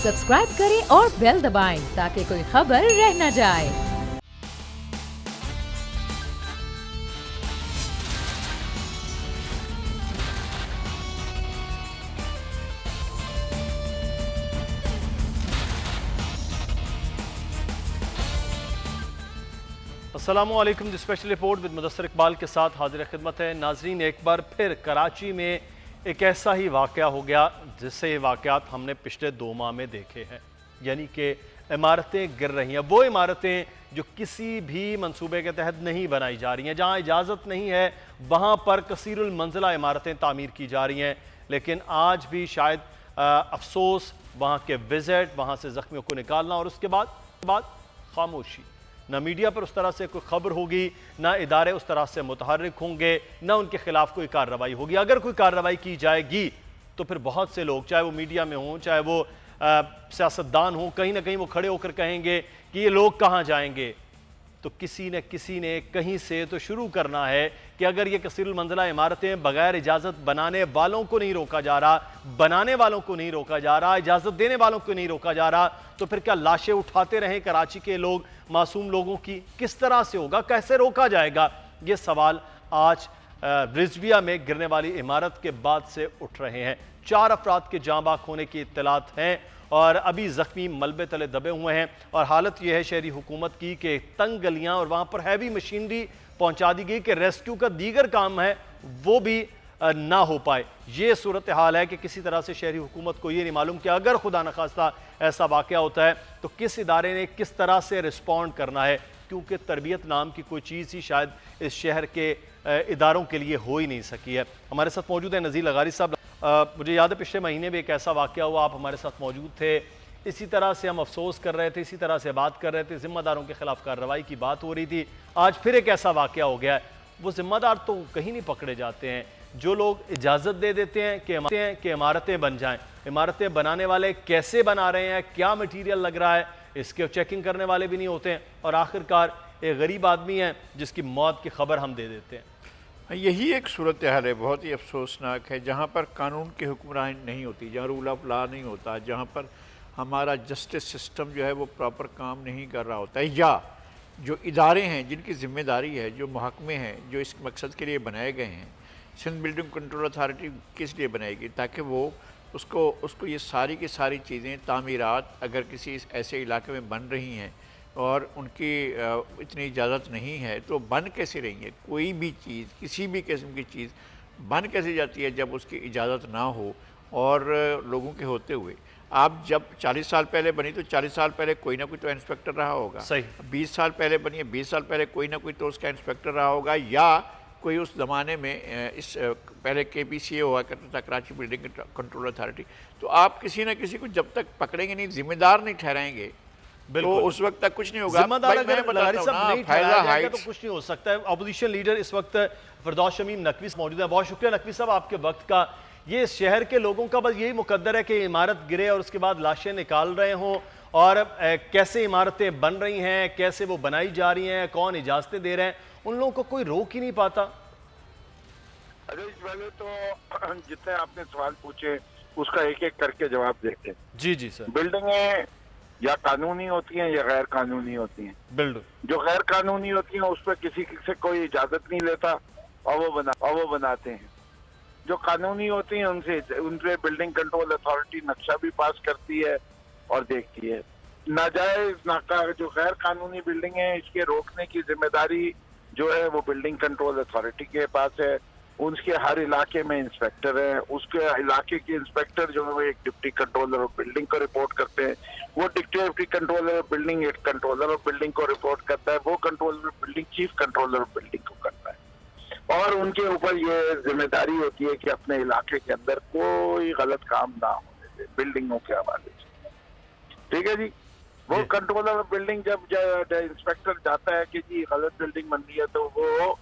Subscribe करें और bell दबाएं ताकि कोई खबर रह न जाए। अस्सलामुअलैकुम। दी special report with Mudassar Iqbal के साथ हाजिर खिदमत है। नाजरीन, एक बार फिर कराची में एक ऐसा ही वाक़या हो गया जिससे ये वाक़यात हमने पिछले 2 माह में देखे हैं, यानी कि इमारतें गिर रही हैं। वो इमारतें जो किसी भी मंसूबे के तहत नहीं बनाई जा रही हैं, जहाँ इजाज़त नहीं है वहाँ पर कसीरुल मंजिला इमारतें तामीर की जा रही हैं। लेकिन आज भी शायद अफसोस, वहाँ के विज़िट, वहाँ से ज़ख्मियों को निकालना और उसके बाद खामोशी। ना मीडिया पर उस तरह से कोई खबर होगी, ना इदारे उस तरह से मुतहर्रिक होंगे, ना उनके खिलाफ कोई कार्रवाई होगी। अगर कोई कार्रवाई की जाएगी तो फिर बहुत से लोग, चाहे वो मीडिया में हों, चाहे वो सियासतदान हों, कहीं ना कहीं वो खड़े होकर कहेंगे कि ये लोग कहाँ जाएंगे। तो किसी ने कहीं से तो शुरू करना है कि अगर ये कसीरुल मंजिला इमारतें बगैर इजाज़त बनाने वालों को नहीं रोका जा रहा, बनाने वालों को नहीं रोका जा रहा, इजाज़त देने वालों को नहीं रोका जा रहा, तो फिर क्या लाशें उठाते रहें कराची के लोग, मासूम लोगों की? किस तरह से होगा, कैसे रोका जाएगा? ये सवाल आज रिजविया में गिरने वाली इमारत के बाद से उठ रहे हैं। 4 अफराद के जाँ बाक होने की इत्तलात हैं और अभी ज़ख्मी मलबे तले दबे हुए हैं। और हालत यह है शहरी हुकूमत की कि तंग गलियाँ और वहाँ पर हैवी मशीनरी पहुँचा दी गई कि रेस्क्यू का दीगर काम है वो भी ना हो पाए। ये सूरत हाल है कि किसी तरह से शहरी हुकूमत को ये नहीं मालूम कि अगर खुदा न खास्ता ऐसा वाक़या होता है तो किस इदारे ने किस तरह से रिस्पॉन्ड करना है, क्योंकि तरबियत नाम की कोई चीज़ ही शायद इस शहर के इदारों के लिए हो ही नहीं सकी है। हमारे साथ मौजूद है नज़ीर लगारी साहब। मुझे याद है पिछले महीने भी एक ऐसा वाक़या हुआ, आप हमारे साथ मौजूद थे। इसी तरह से हम अफसोस कर रहे थे, इसी तरह से बात कर रहे थे, ज़िम्मेदारों के खिलाफ कार्रवाई की बात हो रही थी। आज फिर एक ऐसा वाक़या हो गया है। वो ज़िम्मेदार तो कहीं नहीं पकड़े जाते हैं। जो लोग इजाज़त दे देते हैं कि इमारतें बन जाएँ, इमारतें बनाने वाले कैसे बना रहे हैं, क्या मटीरियल लग रहा है, इसके चेकिंग करने वाले भी नहीं होते हैं। और आखिरकार एक गरीब आदमी है जिसकी मौत की खबर हम दे देते हैं। यही एक सूरत हाल है, बहुत ही अफसोसनाक है, जहाँ पर कानून की हुक्मरानी नहीं होती, जहाँ रूल ऑफ लॉ नहीं होता, जहाँ पर हमारा जस्टिस सिस्टम जो है वो प्रॉपर काम नहीं कर रहा होता है, या जो इदारे हैं जिनकी ज़िम्मेदारी है, जो महकमे हैं जो इस मकसद के लिए बनाए गए हैं। सिंध बिल्डिंग कंट्रोल अथॉरिटी किस लिए बनाएगी? ताकि वो उसको ये सारी की सारी चीज़ें, तामीरात अगर किसी ऐसे इलाके में बन रही हैं और उनकी इतनी इजाज़त नहीं है तो बन कैसे रही है? कोई भी चीज़, किसी भी किस्म की चीज़ बन कैसे जाती है जब उसकी इजाज़त ना हो और लोगों के होते हुए? आप जब 40 साल पहले बनी तो 40 साल पहले कोई ना कोई तो इंस्पेक्टर रहा होगा। सही। 20 साल पहले बनी है, 20 साल पहले कोई ना कोई तो उसका इंस्पेक्टर रहा होगा, या कोई उस ज़माने में इस पहले KPCA हुआ करता था, कराची बिल्डिंग कंट्रोल अथॉरिटी। तो आप किसी न किसी को जब तक पकड़ेंगे नहीं, जिम्मेदार नहीं ठहराएंगे, तो उस वक्त तक कुछ नहीं होगा। जिम्मेदार अगर लगारी साहब नहीं ठहराया जाएगा तो कुछ नहीं हो सकता है। अपोजिशन लीडर इस वक्त फिरदौस शमीम नकवी मौजूद है। बहुत शुक्रिया नकवी साहब आपके वक्त का। ये शहर के लोगों का बस यही मुकद्दर है कि इमारत गिरे और उसके बाद लाशें निकाल रहे हों, और कैसे इमारतें बन रही हैं, कैसे वो बनाई जा रही हैं, कौन इजाजतें दे रहे हैं, उन लोगों को कोई रोक ही नहीं पाता। अरे इस वाले तो जितने आपने सवाल पूछे उसका एक एक करके जवाब देते हैं। जी जी सर। बिल्डिंगें या कानूनी होती हैं या गैर कानूनी होती हैं। बिल्कुल। जो गैर कानूनी होती हैं उस पर किसी से कोई इजाजत नहीं लेता और वो बनाते हैं। जो कानूनी होती हैं उनसे बिल्डिंग कंट्रोल अथॉरिटी नक्शा भी पास करती है और देखती है। नाजायज जो गैर कानूनी बिल्डिंग है, इसके रोकने की जिम्मेदारी जो है वो बिल्डिंग कंट्रोल अथॉरिटी के पास है। उसके हर इलाके में इंस्पेक्टर है, उसके इलाके के इंस्पेक्टर जो है वो एक डिप्टी कंट्रोलर ऑफ बिल्डिंग को रिपोर्ट करते हैं। वो डिप्टी कंट्रोलर ऑफ बिल्डिंग एक कंट्रोलर ऑफ बिल्डिंग को रिपोर्ट करता है। वो controller of building chief controller of building को करता है, और उनके ऊपर ये जिम्मेदारी होती है कि अपने इलाके के अंदर कोई गलत काम ना होने दे बिल्डिंगों के हवाले से। ठीक है जी। वो कंट्रोलर ऑफ बिल्डिंग जब इंस्पेक्टर जाता है कि जी गलत बिल्डिंग बन रही है तो वो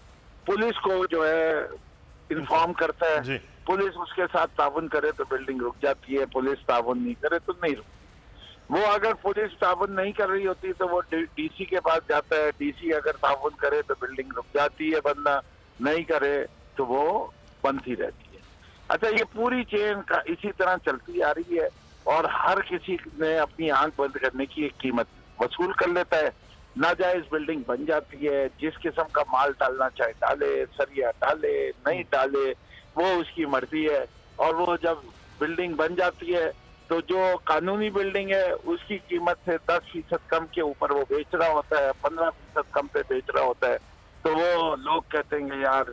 पुलिस को जो है इन्फॉर्म करता है। पुलिस उसके साथ ताउन करे तो बिल्डिंग रुक जाती है, पुलिस ताउन नहीं करे तो नहीं रुकती। वो अगर पुलिस ताउन नहीं कर रही होती तो वो DC के पास जाता है। DC अगर ताउन करे तो बिल्डिंग रुक जाती है, वरना नहीं करे तो वो बनती रहती है। अच्छा, ये पूरी चेन का इसी तरह चलती आ रही है। और हर किसी ने अपनी आंख बंद करने की एक कीमत वसूल कर लेता है। नाजायज बिल्डिंग बन जाती है, जिस किस्म का माल डालना चाहे डाले, सरिया डाले नहीं डाले, वो उसकी मर्जी है। और वो जब बिल्डिंग बन जाती है तो जो कानूनी बिल्डिंग है उसकी कीमत से 10% कम के ऊपर वो बेच रहा होता है, 15% कम पे बेच रहा होता है। तो वो लोग कहते हैं यार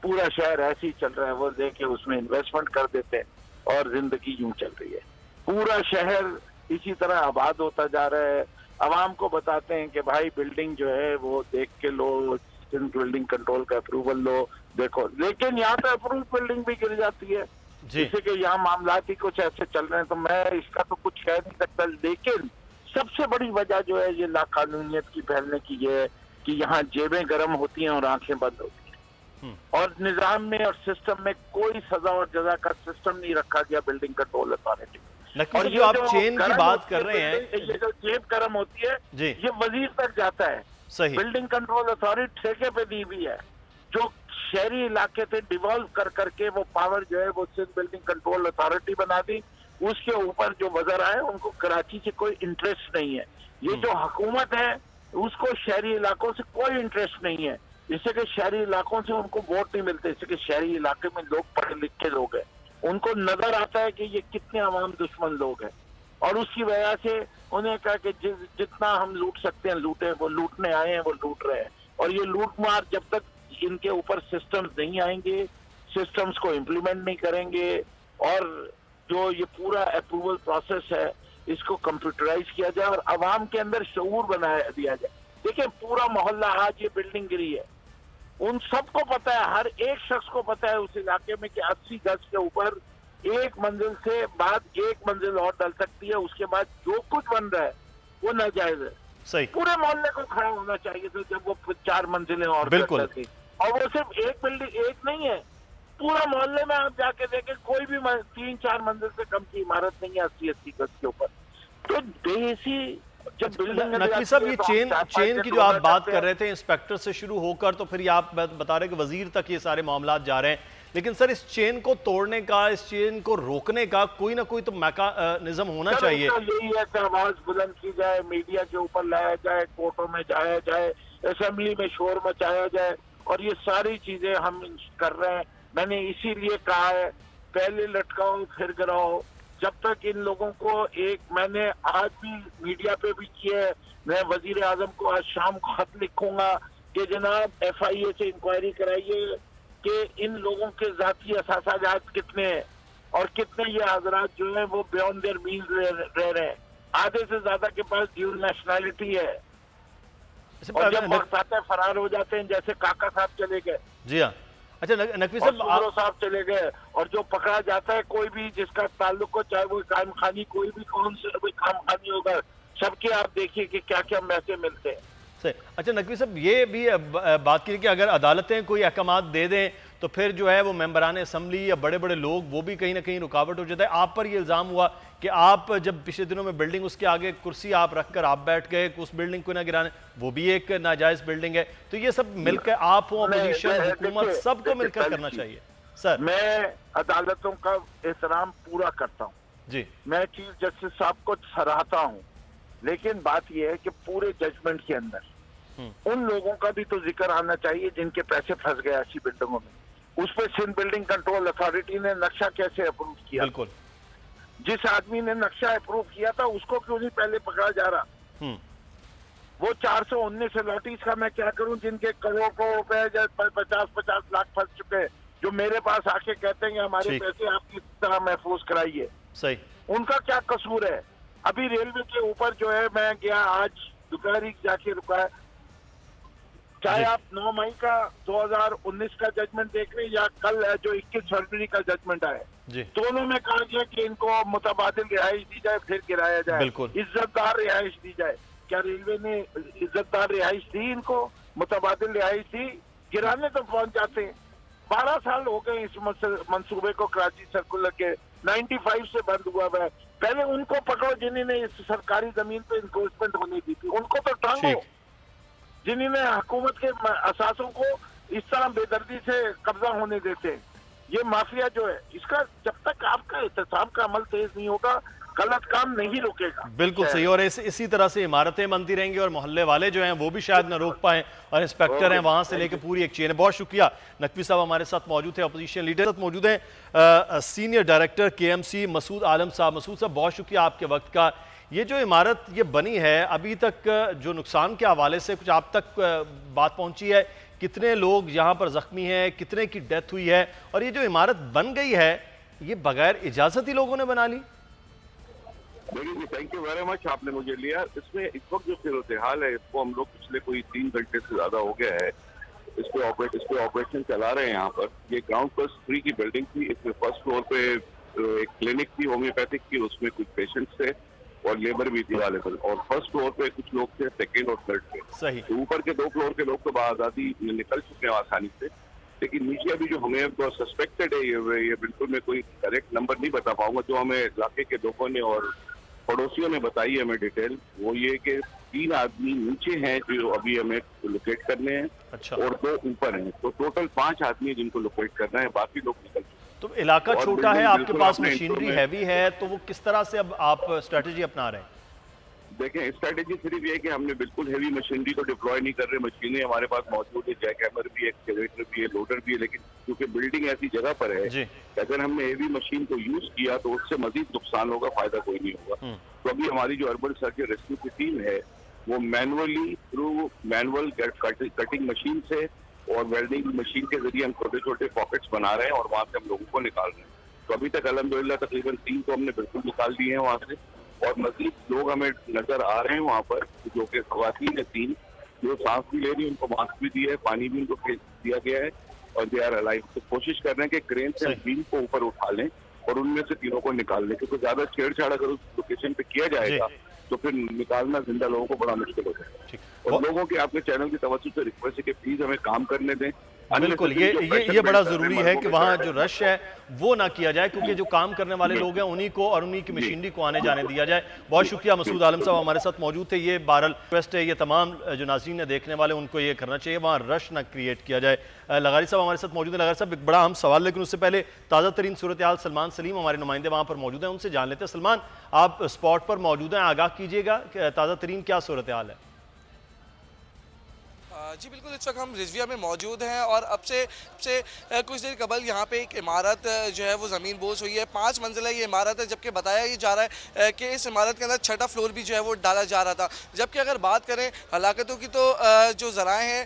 पूरा शहर ऐसे ही चल रहा है, वो देके उसमें इन्वेस्टमेंट कर देते हैं और जिंदगी यूं चल रही है। पूरा शहर इसी तरह आबाद होता जा रहा है। आवाम को बताते हैं कि भाई बिल्डिंग जो है वो देख के लो, बिल्डिंग कंट्रोल का अप्रूवल लो, देखो। लेकिन यहाँ पे अप्रूव बिल्डिंग भी गिर जाती है, जैसे कि यहाँ मामलात ही कुछ ऐसे चल रहे हैं। तो मैं इसका तो कुछ कह नहीं सकता, लेकिन सबसे बड़ी वजह जो है ये लाकानूनियत की फैलने की ये है कि यहाँ जेबें गर्म होती हैं और आंखें बंद होती हैं। और निजाम में और सिस्टम में कोई सजा और जजा का सिस्टम नहीं रखा गया बिल्डिंग कंट्रोल अथॉरिटी। और जो आप चेन की बात कर रहे हैं, ये जो जेब गर्म होती है ये वजीर तक जाता है। सही। बिल्डिंग कंट्रोल अथॉरिटी ठेके पे दी हुई है, जो शहरी इलाके थे डिवॉल्व कर करके वो पावर जो है वो सिंध बिल्डिंग कंट्रोल अथॉरिटी बना दी। उसके ऊपर जो वज़रा है उनको कराची से कोई इंटरेस्ट नहीं है। ये जो हुकूमत है उसको शहरी इलाकों से कोई इंटरेस्ट नहीं है, जिससे कि शहरी इलाकों से उनको वोट नहीं मिलते। इससे कि शहरी इलाके में लोग पढ़े लिखे लोग हैं, उनको नजर आता है कि ये कितने अवाम दुश्मन लोग हैं, और उसकी वजह से उन्हें कहा कि जितना हम लूट सकते हैं लूटे। वो लूटने आए हैं, वो लूट रहे हैं। और ये लूट मार जब तक इनके ऊपर सिस्टम्स नहीं आएंगे, सिस्टम्स को इम्प्लीमेंट नहीं करेंगे, और जो ये पूरा अप्रूवल प्रोसेस है इसको कंप्यूटराइज किया जाए और आवाम के अंदर शऊर बनाया दिया जाए। देखिए पूरा मोहल्ला आज ये बिल्डिंग गिरी है, उन सबको पता है, हर एक शख्स को पता है उस इलाके में कि 80 गज के ऊपर एक मंजिल से बाद एक मंजिल और डल सकती है, उसके बाद जो कुछ बन रहा है वो नाजायज है। सही। पूरे मोहल्ले को खड़ा होना चाहिए था जब वो 4 मंजिलें और बिल्कुल थी। और वो सिर्फ एक बिल्डिंग एक नहीं है, पूरा मोहल्ले में आप जाके देखें कोई भी 3-4 मंजिल से कम की इमारत नहीं है 80-80 गज के ऊपर। तो देसी जब बिल्डिंग नकवी साहब ये चेन की जो आप बात कर रहे थे इंस्पेक्टर से शुरू होकर, तो फिर ये आप बता रहे कि वजीर तक ये सारे मामला जा रहे हैं, लेकिन सर इस चेन को तोड़ने का, इस चेन को रोकने का कोई ना कोई तो मैकेनिज्म होना चाहिए। यही है कि आवाज बुलंद की जाए, मीडिया के ऊपर लाया जाए, कोर्टों में जाया जाए, असेंबली में शोर मचाया जाए, और ये सारी चीजें हम कर रहे हैं। मैंने इसीलिए कहा है पहले लटकाओ फिर गिराओ। जब तक इन लोगों को मैंने आज भी मीडिया पे भी किया है, मैं वजीर आजम को आज शाम को खत लिखूंगा कि जनाब FIA से इंक्वायरी कराइए कि इन लोगों के जाती असासाजात कितने हैं और कितने ये हजरात जो है वो बियॉन्ड देयर मीन्स रह रहे हैं। आधे से ज्यादा के पास ड्यूल नेशनैलिटी है, और जब वक्त आता है फरार हो जाते हैं, जैसे काका साहब चले गए। जी हाँ। अच्छा नकवी साहब चले गए, और जो पकड़ा जाता है कोई भी जिसका ताल्लुक हो, चाहे वो काम खानी कोई भी कौन से कोई काम खानी होगा, सबके आप देखिए कि क्या क्या मैसे मिलते हैं। सही। अच्छा नकवी साहब ये भी बात की कि अगर अदालतें कोई अहकामात दे दें तो फिर जो है वो मेंबरान असम्बली या बड़े बड़े लोग वो भी कहीं ना कहीं रुकावट हो जाता है। आप पर ये इल्ज़ाम हुआ कि आप जब पिछले दिनों में बिल्डिंग उसके आगे कुर्सी आप रखकर आप बैठ गए उस बिल्डिंग को ना गिराने, वो भी एक नाजायज बिल्डिंग है। तो ये सब मिलकर आप हो, अपोजिशन, हुकूमत, सबको मिलकर करना चाहिए। सर मैं अदालतों का एहतराम पूरा करता हूँ जी, मैं चीफ जस्टिस साहब को सराहता हूँ, लेकिन बात यह है कि पूरे जजमेंट के अंदर उन लोगों का भी तो जिक्र आना चाहिए जिनके पैसे फंस गए ऐसी बिल्डिंगों में। उस पर सिंध बिल्डिंग कंट्रोल अथॉरिटी ने नक्शा कैसे अप्रूव किया? बिल्कुल। जिस आदमी ने नक्शा अप्रूव किया था उसको क्यों नहीं पहले पकड़ा जा रहा? वो 419 अलॉटीज का मैं क्या करूं जिनके करोड़ों रुपए 50-50 लाख फंस चुके हैं, जो मेरे पास आके कहते हैं कि हमारे पैसे आप किस तरह महफूज कराइए। सही। उनका क्या कसूर है? अभी रेलवे के ऊपर जो है मैं गया आज दोपहर जाके रुका है, चाहे आप 9 मई का 2019 का जजमेंट देख रहे हैं या कल जो 21 फरवरी का जजमेंट आया, दोनों में कहा गया कि इनको मुतबादिल रिहाइश दी जाए फिर गिराया जाए, इज्जतदार रिहाइश दी जाए। क्या रेलवे ने इज्जतदार रिहाइश दी? इनको मुतबादिल रिहाइश दी? गिराने तो पहुंच जाते हैं। 12 साल हो गए इस मंसूबे को, कराची सर्कुलर के 95 से बंद हुआ है। पहले उनको पकड़ो जिन्होंने इस सरकारी जमीन पे इंक्रोचमेंट होने दी थी, उनको तो टांगो। जिन्होंने हुकूमत के असासों को इस तरह बेदर्दी से कब्जा होने देते हैं, ये माफिया जो है, इसका जब तक आपका एहतसाब का अमल तेज नहीं होगा गलत काम नहीं रुकेगा। बिल्कुल सही। और इसी तरह से इमारतें बनती रहेंगी और मोहल्ले वाले जो हैं वो भी शायद न रोक पाएं, और इंस्पेक्टर हैं वहां से लेकर पूरी एक चेन है। बहुत शुक्रिया। नकवी साहब हमारे साथ मौजूद थे, अपोजिशन लीडर मौजूद हैं सीनियर डायरेक्टर KMC मसूद आलम साहब। मसूद साहब बहुत शुक्रिया आपके वक्त का। ये जो इमारत ये बनी है, अभी तक जो नुकसान के हवाले से कुछ आप तक बात पहुंची है? कितने लोग यहाँ पर जख्मी हैं, कितने की डेथ हुई है, और ये जो इमारत बन गई है ये बगैर इजाजत ही लोगों ने बना ली? देखिए जी, थैंक यू वेरी मच, आपने मुझे लिया। इसमें इस वक्त जो सूरत हाल है, इसको हम लोग पिछले कोई 3 घंटे से ज्यादा हो गया है इस पे ऑपरेशन चला रहे हैं। यहाँ पर ये ग्राउंड प्लस 3 की बिल्डिंग थी। इसमें फर्स्ट फ्लोर पे एक क्लिनिक थी होम्योपैथिक की, उसमें कुछ पेशेंट्स थे और लेबर भी थी अवेलेबल, और फर्स्ट फ्लोर पे कुछ लोग थे, सेकेंड और थर्ड पे। सही। तो ऊपर के 2 फ्लोर के लोग तो बाआजादी निकल चुके हैं आसानी से, लेकिन नीचे अभी जो हमें सस्पेक्टेड है, ये बिल्कुल मैं कोई करेक्ट नंबर नहीं बता पाऊंगा, जो हमें इलाके के लोगों ने और पड़ोसियों ने बताई हमें डिटेल, वो ये कि 3 आदमी नीचे हैं जो अभी हमें लोकेट करने हैं। अच्छा। और 2 ऊपर हैं, तो टोटल 5 आदमी हैं जिनको लोकेट करना है, बाकी लोग निकल चुके हैं। तो इलाका और छोटा है, बिल्डिंग आपके बिल्कुल पास अपने मशीनरी इंस्ट्रूमेंट- हैवी है, तो वो किस तरह से अब आप स्ट्रेटेजी अपना रहे हैं? देखें, स्ट्रेटेजी सिर्फ ये है कि हमने बिल्कुल हेवी मशीनरी को डिप्लॉय नहीं कर रहे। मशीनें हमारे पास मौजूद है, जैक हैमर भी है, एक्सकेवेटर भी है, लोडर भी है, लेकिन क्योंकि बिल्डिंग ऐसी जगह पर है जी। कि अगर हमने हेवी मशीन को यूज किया तो उससे मजीद नुकसान होगा, फायदा कोई नहीं होगा। तो अभी हमारी जो अर्बन सर्च एंड रेस्क्यू की टीम है वो manually through manual cutting machine से और वेल्डिंग मशीन के जरिए हम छोटे छोटे पॉकेट्स बना रहे हैं और वहां से हम लोगों को निकाल रहे हैं। तो अभी तक अल्हम्दुलिल्लाह तकरीबन 3 को हमने बिल्कुल निकाल दिए हैं वहां से, और मजीद लोग हमें नजर आ रहे हैं वहाँ पर, जो कि खवातीन है 3 जो सांस भी ले रही है, उनको मास्क भी दिया है, पानी भी उनको दिया गया है, और दे आर अलाइव। तो कोशिश कर रहे हैं कि क्रेन से बीम को ऊपर उठा लें और उनमें से 3 को निकाल लें, क्योंकि ज्यादा छेड़छाड़ अगर उस लोकेशन पे किया जाएगा तो फिर निकालना जिंदा लोगों को बड़ा मुश्किल हो जाएगा। और लोगों की आपके चैनल की तवज्जो से रिक्वेस्ट है कि प्लीज हमें काम करने दें। बिल्कुल, ये बड़ा जरूरी है कि वहाँ जो रश है वो ना किया जाए, क्योंकि जो काम करने वाले लोग हैं उन्हीं को और उन्हीं की मशीनरी को आने जाने दिया जाए। बहुत शुक्रिया। मसूद आलम साहब हमारे साथ मौजूद थे। ये बहरहाल रिक्वेस्ट है, ये तमाम जो नाज़रीन है देखने वाले, उनको ये करना चाहिए, वहाँ रश ना क्रिएट किया जाए। लगारी साहब हमारे साथ मौजूद है। लगारी साहब, एक बड़ा अहम सवाल, लेकिन उससे पहले ताज़ा तरीन सूरत हाल सलमान सलीम हमारे नुमाइंदे वहाँ पर मौजूद हैं, उनसे जान लेते हैं। सलमान, आप स्पॉट पर मौजूद हैं, आगाह कीजिएगा ताज़ा तरीन क्या सूरत हाल है? जी बिल्कुल, इस वक्त हम रिजविया में मौजूद हैं और अब से कुछ देर कबल यहाँ पे एक इमारत जो है वो ज़मीन बोझ हुई है। 5 मंजिला ये इमारत है, जबकि बताया ये जा रहा है कि इस इमारत के अंदर 6ठा फ्लोर भी जो है वो डाला जा रहा था। जबकि अगर बात करें हलाकतों की तो जो ज़राए हैं,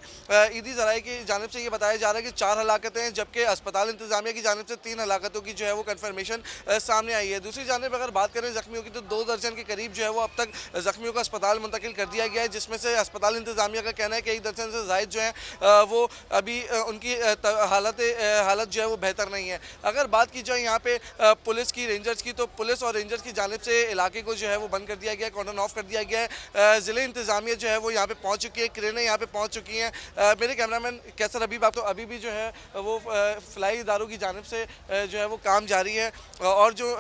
ईदी ज़राए की जानिब से ये बताया जा रहा है कि 4 हलाकतें हैं, जबकि अस्पताल इंतज़ामिया की जानिब से 3 हलाकतों की जो है वो कन्फर्मेशन सामने आई है। दूसरी जानिब अगर बात करें ज़ख्मियों की तो 2 दर्जन के करीब जो है वो अब तक ज़ख्मियों को अस्पताल मुंतकिल कर दिया गया है, जिसमें से अस्पताल इंतज़ामिया का कहना है कि 1 दर्जन से ज़ायद जो है वो अभी उनकी हालत जो है वो बेहतर नहीं है। अगर बात की जाए यहाँ पे पुलिस की, रेंजर्स की, तो पुलिस और रेंजर्स की जानिब से इलाके को जो है वो बंद कर दिया गया है, कॉर्डन ऑफ कर दिया गया है। ज़िले इंतज़ामिया जो है वो यहाँ पे पहुँच चुकी है, क्रेनें यहाँ पे पहुँच चुकी हैं। मेरे कैमरामैन कैसर हबीब आप तो अभी भी जो है वो फ्लाई इदारों की जानिब से जो है वो काम जारी है, और जो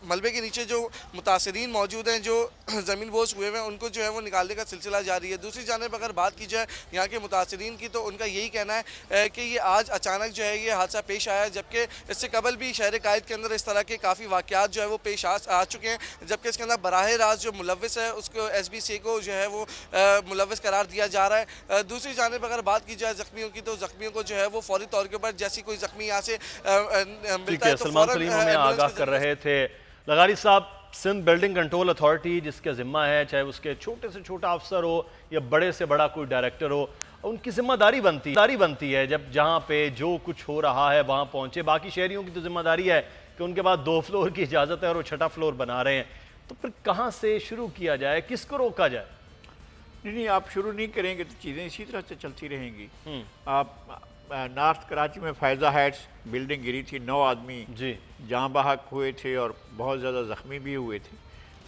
मलबे के नीचे जो मुतासरीन मौजूद हैं, जो ज़मीन बोझ हुए हैं, उनको जो है वो निकालने का सिलसिला जारी है। दूसरी जानिब अगर बात की जाए यहाँ के मुतासरीन की, तो उनका यही कहना है कि ये आज अचानक जो है ये हादसा पेश आया, जबकि इससे कबल भी शहर कायद के अंदर इस तरह के काफ़ी वाक़यात जो है वो पेश आ चुके हैं, जबकि इसके अंदर बराह रास्त जो मुलव्विस है उसको SBC को जो है वो मुलव्विस करार दिया जा रहा है। दूसरी जानिब अगर बात की जाए ज़ख्मियों की, तो ज़ख्मियों को जो है वो फौरी तौर के ऊपर जैसी कोई ज़ख्मी यहाँ से मिलता है तो सलमान सलीम हमें आगाह कर रहे थे। लगारी साहब, सिंध बिल्डिंग कंट्रोल अथॉरिटी जिसका जिम्मा है, चाहे उसके छोटे से छोटा अफसर हो या बड़े से बड़ा कोई डायरेक्टर हो, उनकी जिम्मेदारी बनती है जब जहाँ पे जो कुछ हो रहा है वहाँ पहुँचे। बाकी शहरियों की तो जिम्मेदारी है कि उनके पास 2 फ्लोर की इजाज़त है और वो 6ठा फ्लोर बना रहे हैं, तो फिर कहाँ से शुरू किया जाए, किसको रोका जाए? नहीं, आप शुरू नहीं करेंगे तो चीज़ें इसी तरह से चलती रहेंगी। आप नॉर्थ कराची में फ़ैज़ा हाइट्स बिल्डिंग गिरी थी, 9 आदमी जी जहाँ बहक हुए थे और बहुत ज़्यादा ज़ख्मी भी हुए थे।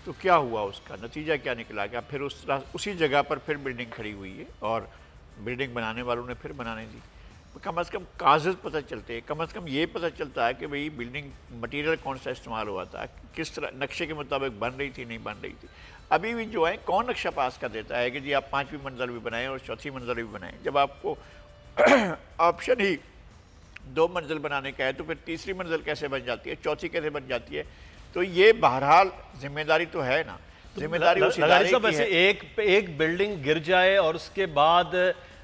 तो क्या हुआ, उसका नतीजा क्या निकला? क्या फिर उसी जगह पर फिर बिल्डिंग खड़ी हुई है और बिल्डिंग बनाने वालों ने फिर बनाने दी। कम से कम कागज़ पता चलते हैं, कम से कम ये पता चलता है कि भाई बिल्डिंग मटीरियल कौन सा इस्तेमाल हुआ था, किस तरह नक्शे के मुताबिक बन रही थी, नहीं बन रही थी। अभी भी जो है कौन नक्शा पास कर देता है कि जी आप 5वीं मंजिल भी बनाएं और 4थी मंजिल भी बनाएं, जब आपको ऑप्शन ही 2 मंजिल बनाने का है, तो फिर 3री मंजिल कैसे बन जाती है, 4थी कैसे बन जाती है? तो ये बहरहाल जिम्मेदारी तो है ना, जिम्मेदारी उस इदारे की है। एक बिल्डिंग गिर जाए और उसके बाद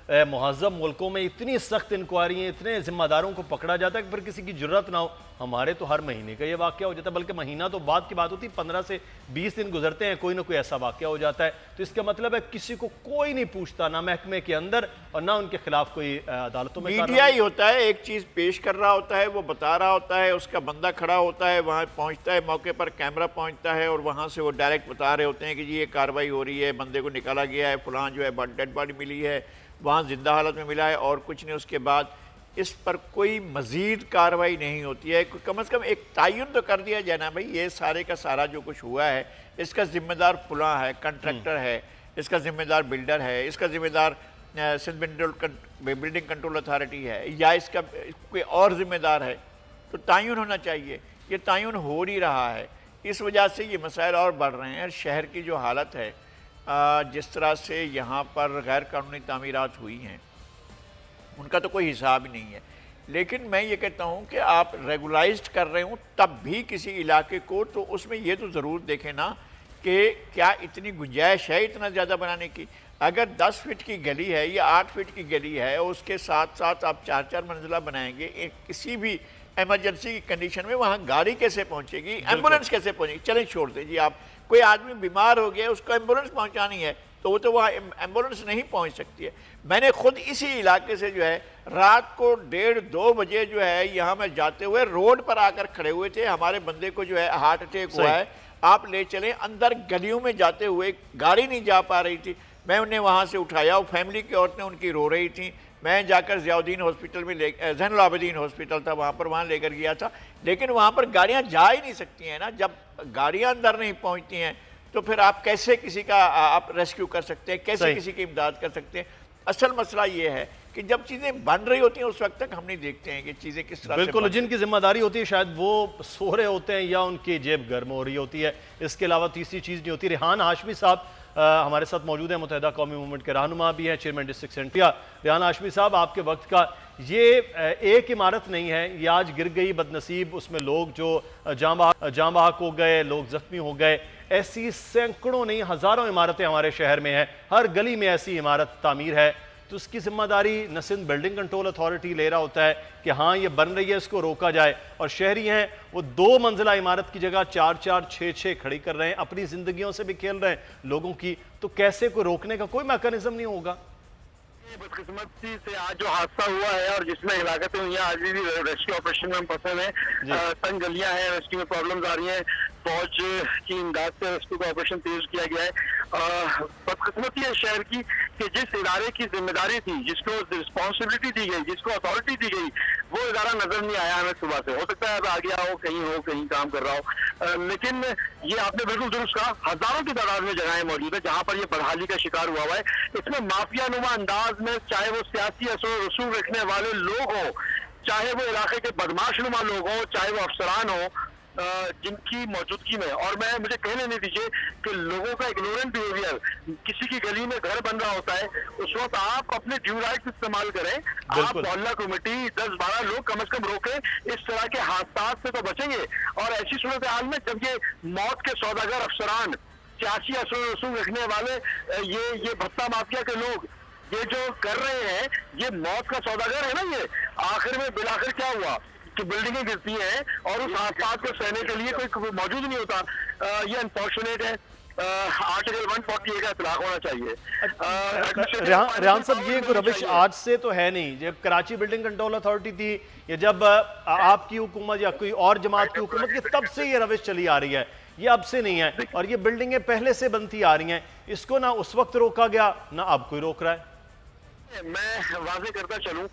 मुहज़्ज़म मुल्कों में इतनी सख्त इंक्वायरी, इतने जिम्मेदारों को पकड़ा जाता है कि फिर किसी की जरूरत ना हो। हमारे तो हर महीने का ये वाक़या हो जाता है, बल्कि महीना तो बाद की बात होती है, 15 से 20 दिन गुजरते हैं, कोई ना कोई ऐसा वाक़या हो जाता है। तो इसका मतलब है किसी को कोई नहीं पूछता, ना महकमे के अंदर और ना उनके खिलाफ कोई अदालतों में। मीडिया ही होता है, एक चीज़ पेश कर रहा होता है, वो बता रहा होता है, उसका बंदा खड़ा होता है, वहाँ पहुँचता है, मौके पर कैमरा पहुँचता है और वहाँ से वो डायरेक्ट बता रहे होते हैं कि जी ये कार्रवाई हो रही है, बंदे को निकाला गया है, फलां जो है डेड बॉडी मिली है, वहाँ जिंदा हालत में मिला है और कुछ नहीं। उसके बाद इस पर कोई मज़ीद कार्रवाई नहीं होती है। कम से कम एक तयन तो कर दिया जाए ना, भाई ये सारे का सारा जो कुछ हुआ है इसका ज़िम्मेदार फलां है, कंट्रैक्टर है, इसका ज़िम्मेदार बिल्डर है, इसका ज़िम्मेदार सिंध बिल्डिंग कंट्रोल अथॉरिटी है, या इसका कोई और ज़िम्मेदार है, तो तयन होना चाहिए। ये तयन हो नहीं रहा है, इस वजह से ये मसाइल और बढ़ रहे हैं। शहर की जो हालत है, जिस तरह से यहाँ पर गैर कानूनी तामीरात हुई हैं, उनका तो कोई हिसाब ही नहीं है। लेकिन मैं ये कहता हूँ कि आप रेगुलाइज्ड कर रहे हो तब भी किसी इलाके को, तो उसमें ये तो ज़रूर देखें ना कि क्या इतनी गुंजाइश है इतना ज़्यादा बनाने की। अगर 10 फीट की गली है या 8 फीट की गली है, उसके साथ साथ आप 4-4 मंजिला बनाएंगे, एक किसी भी एमरजेंसी की कंडीशन में वहाँ गाड़ी कैसे पहुँचेगी, एम्बुलेंस कैसे पहुँचेगी। चलें छोड़ दीजिए, आप कोई आदमी बीमार हो गया, उसको एम्बुलेंस पहुँचानी है तो वो तो वहाँ एम्बुलेंस नहीं पहुँच सकती है। मैंने खुद इसी इलाके से जो है रात को 1:30-2 बजे जो है यहाँ में जाते हुए रोड पर आकर खड़े हुए थे, हमारे बंदे को जो है हार्ट अटैक हुआ है, आप ले चलें। अंदर गलियों में जाते हुए गाड़ी नहीं जा पा रही थी, मैं उन्हें वहाँ से उठाया, वो फैमिली की औरतें उनकी रो रही थी, मैं जाकर ज़ियाउद्दीन हॉस्पिटल में ज़ैनुल आबिदीन हॉस्पिटल था वहाँ लेकर गया था। लेकिन वहाँ पर गाड़ियाँ जा ही नहीं सकती हैं ना, जब गाड़ियाँ अंदर नहीं पहुँचती हैं तो फिर आप कैसे किसी का आप रेस्क्यू कर सकते हैं, कैसे किसी की इमदाद कर सकते हैं। असल मसला ये है कि जब चीज़ें बन रही होती हैं उस वक्त तक हम नहीं देखते हैं कि चीज़ें किस तरह। बिल्कुल, जिनकी जिम्मेदारी होती है शायद वो सो रहे होते हैं या उनकी जेब गर्म हो रही होती है, इसके अलावा तीसरी चीज़ नहीं होती। रेहान हाशमी साहब हमारे साथ मौजूद हैं, मुत्तहिदा कौमी मूवमेंट के रहनुमा भी हैं, चेयरमैन डिस्ट्रिक्ट सेंट्रिया। रेहान हाशमी साहब, आपके वक्त का ये एक इमारत नहीं है, ये आज गिर गई बदनसीब, उसमें लोग जो जाँ बहक हो गए, लोग जख्मी हो गए। ऐसी सैकड़ों नहीं हज़ारों इमारतें हमारे शहर में हैं, हर गली में ऐसी इमारत तामीर है, तो उसकी जिम्मेदारी न सिंध बिल्डिंग कंट्रोल अथॉरिटी ले रहा होता है कि हाँ ये बन रही है, इसको रोका जाए, और शहरी हैं वो 2 मंजिला इमारत की जगह 4-4, 6-6 खड़ी कर रहे हैं, अपनी जिंदगियों से भी खेल रहे हैं लोगों की। तो कैसे कोई रोकने का कोई मैकेनिज्म नहीं होगा? बदकिस्मती से आज जो हादसा हुआ है और जिसमें हिलाकतें हुई हैं, आज भी रेस्क्यू ऑपरेशन में हम फंसे हैं, तंग गलियां हैं, रेस्क्यू में प्रॉब्लम्स आ रही हैं, फौज की इमदाद से रेस्क्यू का ऑपरेशन तेज किया गया है। बदकिस्मती है शहर की कि जिस इदारे की जिम्मेदारी थी, जिसको रिस्पॉन्सिबिलिटी दी गई, जिसको अथॉरिटी दी गई, वो इदारा नजर नहीं आया हमें सुबह से। हो सकता है अब आ गया हो, कहीं काम कर रहा हो, लेकिन ये आपने बिल्कुल दुरुस्त कहा, हजारों की तादाद में जगहें मौजूद है जहाँ पर ये बदहाली का शिकार हुआ हुआ है। इसमें माफिया नुमा अंदाज में, चाहे वो सियासी असर रसूल रखने वाले लोग हों, चाहे वो इलाके के बदमाश नुमा लोग हों, चाहे वो अफसरान हो, जिनकी मौजूदगी में, और मुझे कहने नहीं दीजिए कि लोगों का इग्नोरेंट बिहेवियर, किसी की गली में घर बन रहा होता है, उस वक्त आप अपने ड्यू राइट्स इस्तेमाल करें, आप मोहल्ला कमेटी 10-12 लोग कम से कम रोकें, इस तरह के हादसात से तो बचेंगे। और ऐसी सूरत हाल में जब ये मौत के सौदागर अफसरान, सियासी असर रसूल रखने वाले ये भत्ता माफिया के लोग ये जो कर रहे हैं, ये मौत का सौदागर है ना, ये आखिर में बिलाखिर क्या हुआ कि बिल्डिंगें गिरती हैं और उस हादसात को सहने के लिए कोई मौजूद नहीं होता। ये अनफॉर्चुनेट है। आर्टिकल 140 का इतलाक होना चाहिए। रेहान साहब, ये कोई रविश आज से तो है नहीं, जब कराची बिल्डिंग कंट्रोल अथॉरिटी थी या जब आपकी हुकूमत या कोई और जमात की हुकूमत की, तब से ये रविश चली आ रही है, ये अब से नहीं है। और ये बिल्डिंगें पहले से बनती आ रही हैं, इसको ना उस वक्त रोका गया ना अब कोई रोक रहा है। मैं वाज़ेह करता चलूं